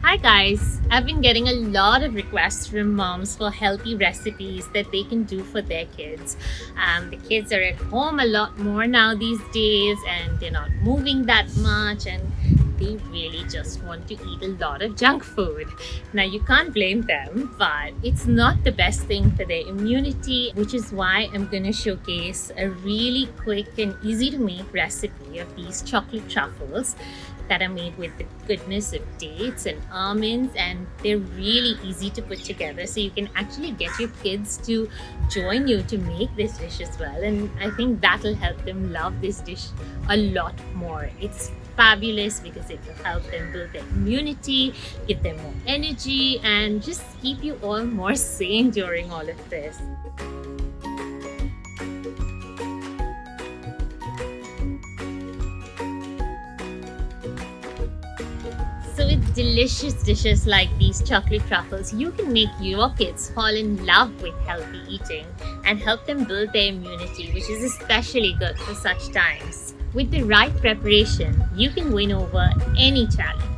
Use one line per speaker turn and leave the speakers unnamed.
Hi guys! I've been getting a lot of requests from moms for healthy recipes that they can do for their kids. The kids are at home a lot more now these days and they're not moving that much and they really just want to eat a lot of junk food. Now you can't blame them, but it's not the best thing for their immunity, which is why I'm going to showcase a really quick and easy to make recipe of these chocolate truffles that are made with the goodness of dates and almonds, and they're really easy to put together, so you can actually get your kids to join you to make this dish as well, and I think that'll help them love this dish a lot more. It's fabulous because it will help them build their immunity, give them more energy, and just keep you all more sane during all of this. So with delicious dishes like these chocolate truffles, you can make your kids fall in love with healthy eating and help them build their immunity, which is especially good for such times. With the right preparation, you can win over any challenge.